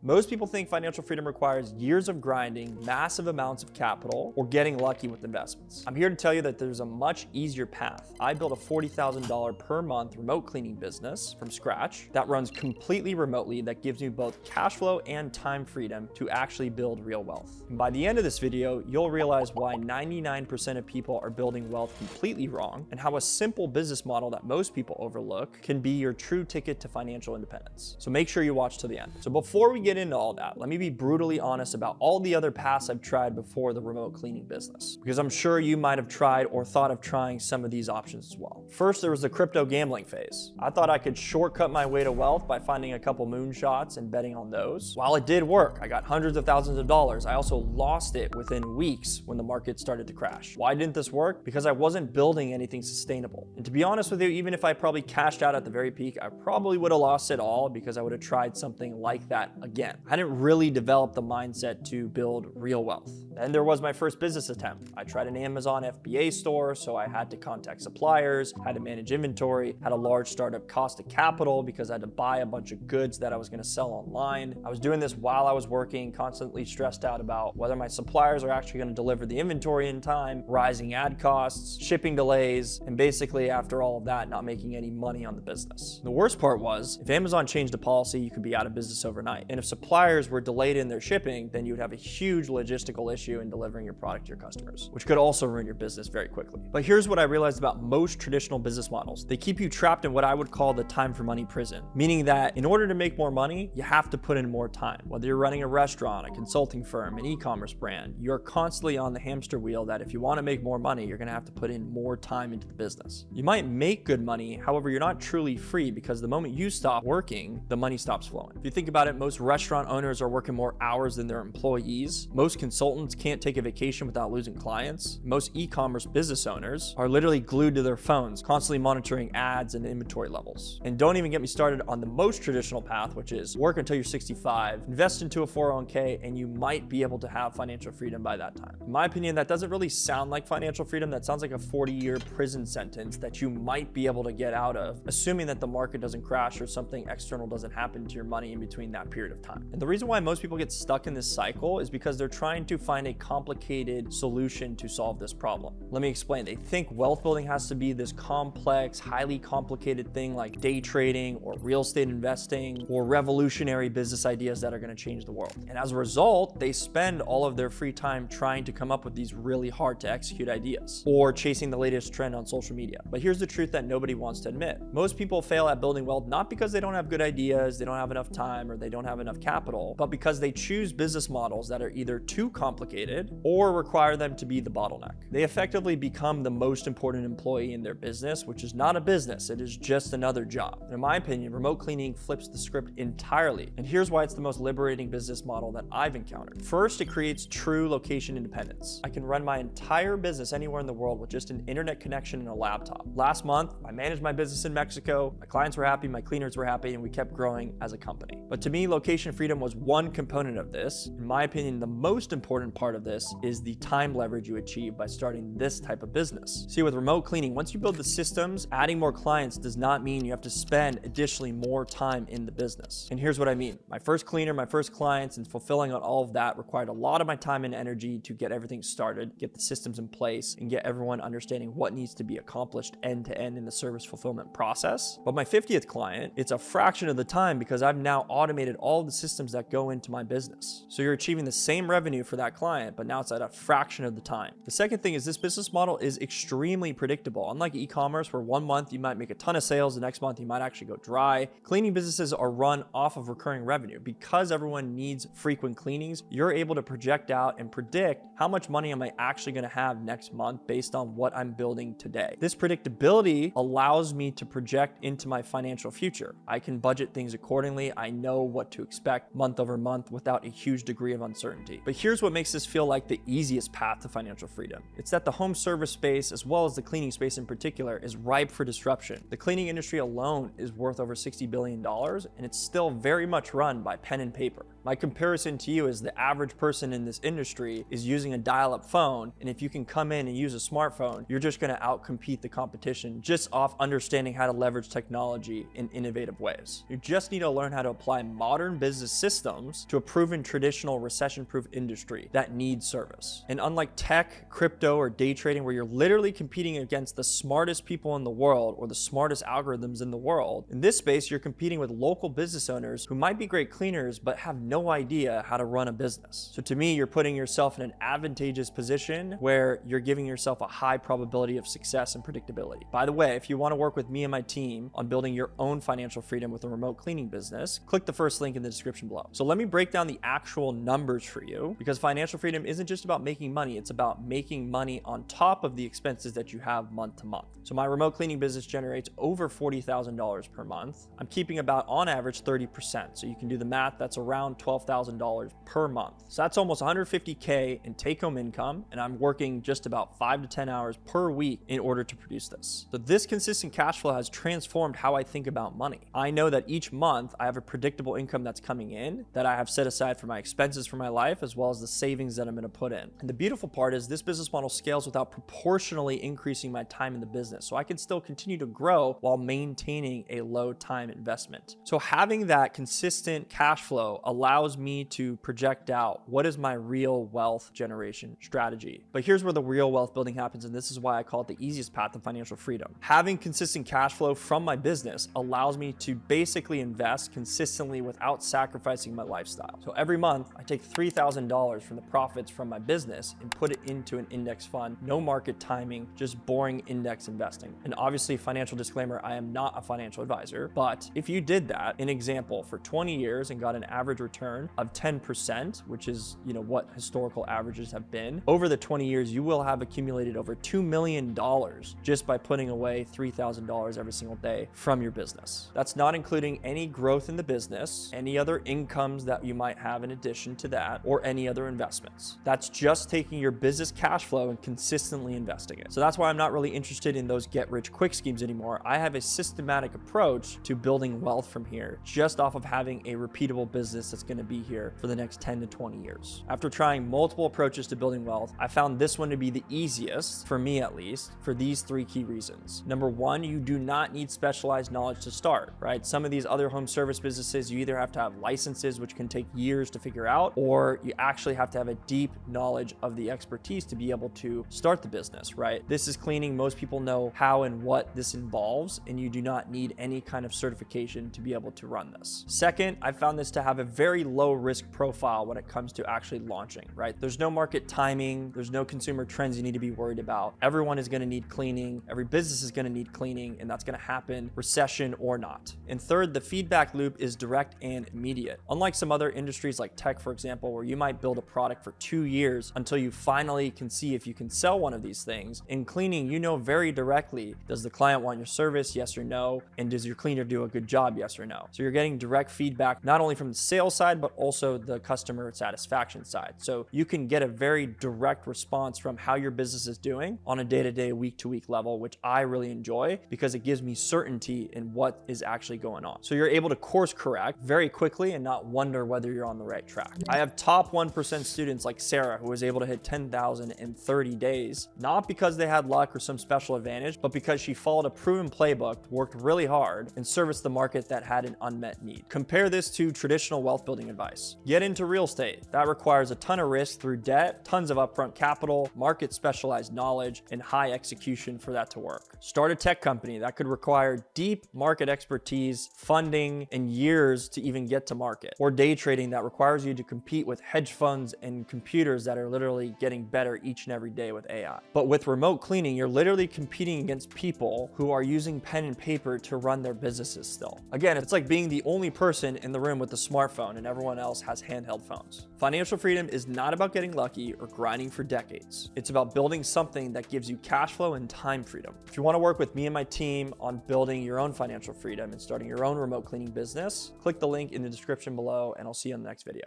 Most people think financial freedom requires years of grinding, massive amounts of capital, or getting lucky with investments. I'm here to tell you that there's a much easier path. I built a $40,000 per month remote cleaning business from scratch that runs completely remotely, that gives me both cash flow and time freedom to actually build real wealth. And by the end of this video, you'll realize why 99% of people are building wealth completely wrong, and how a simple business model that most people overlook can be your true ticket to financial independence. So make sure you watch till the end. So before we get into all that, let me be brutally honest about all the other paths I've tried before the remote cleaning business, because I'm sure you might have tried or thought of trying some of these options as well. First, there was the crypto gambling phase. I thought I could shortcut my way to wealth by finding a couple moonshots and betting on those. While it did work, I got hundreds of thousands of dollars, I also lost it within weeks when the market started to crash. Why didn't this work? Because I wasn't building anything sustainable. And to be honest with you, even if I probably cashed out at the very peak, I probably would have lost it all, because I would have tried something like that again. I didn't really develop the mindset to build real wealth. Then there was my first business attempt. I tried an Amazon FBA store, so I had to contact suppliers, had to manage inventory, had a large startup cost of capital because I had to buy a bunch of goods that I was gonna sell online. I was doing this while I was working, constantly stressed out about whether my suppliers are actually gonna deliver the inventory in time, rising ad costs, shipping delays, and basically after all of that, not making any money on the business. The worst part was, if Amazon changed a policy, you could be out of business overnight. And if suppliers were delayed in their shipping, then you would have a huge logistical issue in delivering your product to your customers, which could also ruin your business very quickly. But here's what I realized about most traditional business models. They keep you trapped in what I would call the time for money prison, meaning that in order to make more money, you have to put in more time. Whether you're running a restaurant, a consulting firm, an e-commerce brand, you're constantly on the hamster wheel that if you want to make more money, you're going to have to put in more time into the business. You might make good money, however, you're not truly free, because the moment you stop working, the money stops flowing. If you think about it, most restaurant owners are working more hours than their employees. Most consultants can't take a vacation without losing clients. Most e-commerce business owners are literally glued to their phones, constantly monitoring ads and inventory levels. And don't even get me started on the most traditional path, which is work until you're 65, invest into a 401k, and you might be able to have financial freedom by that time. In my opinion, that doesn't really sound like financial freedom. That sounds like a 40-year prison sentence that you might be able to get out of, assuming that the market doesn't crash or something external doesn't happen to your money in between that period of time. And the reason why most people get stuck in this cycle is because they're trying to find a complicated solution to solve this problem. Let me explain. They think wealth building has to be this complex, highly complicated thing like day trading or real estate investing or revolutionary business ideas that are going to change the world. And as a result, they spend all of their free time trying to come up with these really hard to execute ideas or chasing the latest trend on social media. But here's the truth that nobody wants to admit. Most people fail at building wealth not because they don't have good ideas, they don't have enough time, or they don't have enough capital, but because they choose business models that are either too complicated or require them to be the bottleneck. They effectively become the most important employee in their business, which is not a business, it is just another job. And in my opinion, remote cleaning flips the script entirely. And here's why it's the most liberating business model that I've encountered. First, it creates true location independence. I can run my entire business anywhere in the world with just an internet connection and a laptop. Last month, I managed my business in Mexico, my clients were happy, my cleaners were happy, and we kept growing as a company. But to me, location freedom was one component of this. In my opinion, the most important part of this is the time leverage you achieve by starting this type of business. See, with remote cleaning, once you build the systems, adding more clients does not mean you have to spend additionally more time in the business. And here's what I mean. My first cleaner, my first clients, and fulfilling on all of that required a lot of my time and energy to get everything started, get the systems in place, and get everyone understanding what needs to be accomplished end to end in the service fulfillment process. But my 50th client, it's a fraction of the time because I've now automated all the systems that go into my business. So you're achieving the same revenue for that client, but now it's at a fraction of the time. The second thing is this business model is extremely predictable. Unlike e-commerce, where 1 month you might make a ton of sales, the next month you might actually go dry. Cleaning businesses are run off of recurring revenue. Because everyone needs frequent cleanings, you're able to project out and predict how much money am I actually going to have next month based on what I'm building today. This predictability allows me to project into my financial future. I can budget things accordingly. I know what to expect month over month without a huge degree of uncertainty. But here's what makes this feel like the easiest path to financial freedom. It's that the home service space, as well as the cleaning space in particular, is ripe for disruption. The cleaning industry alone is worth over $60 billion, and it's still very much run by pen and paper. My comparison to you is the average person in this industry is using a dial-up phone, and if you can come in and use a smartphone, you're just going to outcompete the competition just off understanding how to leverage technology in innovative ways. You just need to learn how to apply modern business systems to a proven traditional recession-proof industry that needs service. And unlike tech, crypto, or day trading, where you're literally competing against the smartest people in the world or the smartest algorithms in the world, in this space, you're competing with local business owners who might be great cleaners but have no idea how to run a business. So to me, you're putting yourself in an advantageous position where you're giving yourself a high probability of success and predictability. By the way, if you want to work with me and my team on building your own financial freedom with a remote cleaning business, click the first link in the description below. So let me break down the actual numbers for you, because financial freedom isn't just about making money, it's about making money on top of the expenses that you have month to month. So my remote cleaning business generates over $40,000 per month. I'm keeping about on average 30%. So you can do the math, that's around $12,000 per month. So that's almost $150K in take-home income, and I'm working just about 5 to 10 hours per week in order to produce this. So this consistent cash flow has transformed how I think about money. I know that each month I have a predictable income that's coming in that I have set aside for my expenses for my life, as well as the savings that I'm going to put in. And the beautiful part is this business model scales without proportionally increasing my time in the business. So I can still continue to grow while maintaining a low time investment. So having that consistent cash flow allows me to project out what is my real wealth generation strategy. But here's where the real wealth building happens, and this is why I call it the easiest path to financial freedom. Having consistent cash flow from my business allows me to basically invest consistently without sacrificing my lifestyle. So every month I take $3,000 from the profits from my business and put it into an index fund. No market timing, just boring index investing. And obviously, financial disclaimer, I am not a financial advisor, but if you did that, an example, for 20 years and got an average return of 10%, which is, what historical averages have been, over the 20 years, you will have accumulated over $2 million just by putting away $3,000 every single day from your business. That's not including any growth in the business, any other incomes that you might have in addition to that, or any other investments. That's just taking your business cash flow and consistently investing it. So that's why I'm not really interested in those get-rich-quick schemes anymore. I have a systematic approach to building wealth from here, just off of having a repeatable business that's going to be here for the next 10 to 20 years. After trying multiple approaches to building wealth, I found this one to be the easiest, for me at least, for these 3 key reasons. Number 1, you do not need specialized knowledge to start, right? Some of these other home service businesses, you either have to have licenses, which can take years to figure out, or you actually have to have a deep knowledge of the expertise to be able to start the business, right? This is cleaning. Most people know how and what this involves, and you do not need any kind of certification to be able to run this. Second, I found this to have a very low risk profile when it comes to actually launching, right? There's no market timing. There's no consumer trends you need to be worried about. Everyone is going to need cleaning. Every business is going to need cleaning, and that's going to happen, recession or not. And third, the feedback loop is direct and immediate. Unlike some other industries like tech, for example, where you might build a product for 2 years until you finally can see if you can sell one of these things, in cleaning, you know very directly, does the client want your service, yes or no? And does your cleaner do a good job, yes or no? So you're getting direct feedback, not only from the sales side, but also the customer satisfaction side. So you can get a very direct response from how your business is doing on a day-to-day, week-to-week level, which I really enjoy because it gives me certainty in what is actually going on. So you're able to course correct very quickly and not wonder whether you're on the right track. I have top 1% students like Sarah, who was able to hit 10,000 in 30 days, not because they had luck or some special advantage, but because she followed a proven playbook, worked really hard, and serviced the market that had an unmet need. Compare this to traditional wealth building advice. Get into real estate. That requires a ton of risk through debt, tons of upfront capital, market specialized knowledge, and high execution for that to work. Start a tech company. That could require deep market expertise, funding, and years to even get to market. Or day trading that requires you to compete with hedge funds and computers that are literally getting better each and every day with AI. But with remote cleaning, you're literally competing against people who are using pen and paper to run their businesses still. Again, it's like being the only person in the room with a smartphone and everyone else has handheld phones. Financial freedom is not about getting lucky or grinding for decades. It's about building something that gives you cash flow and time freedom. If you want to work with me and my team on building your own financial freedom and starting your own remote cleaning business, click the link in the description below, and I'll see you on the next video.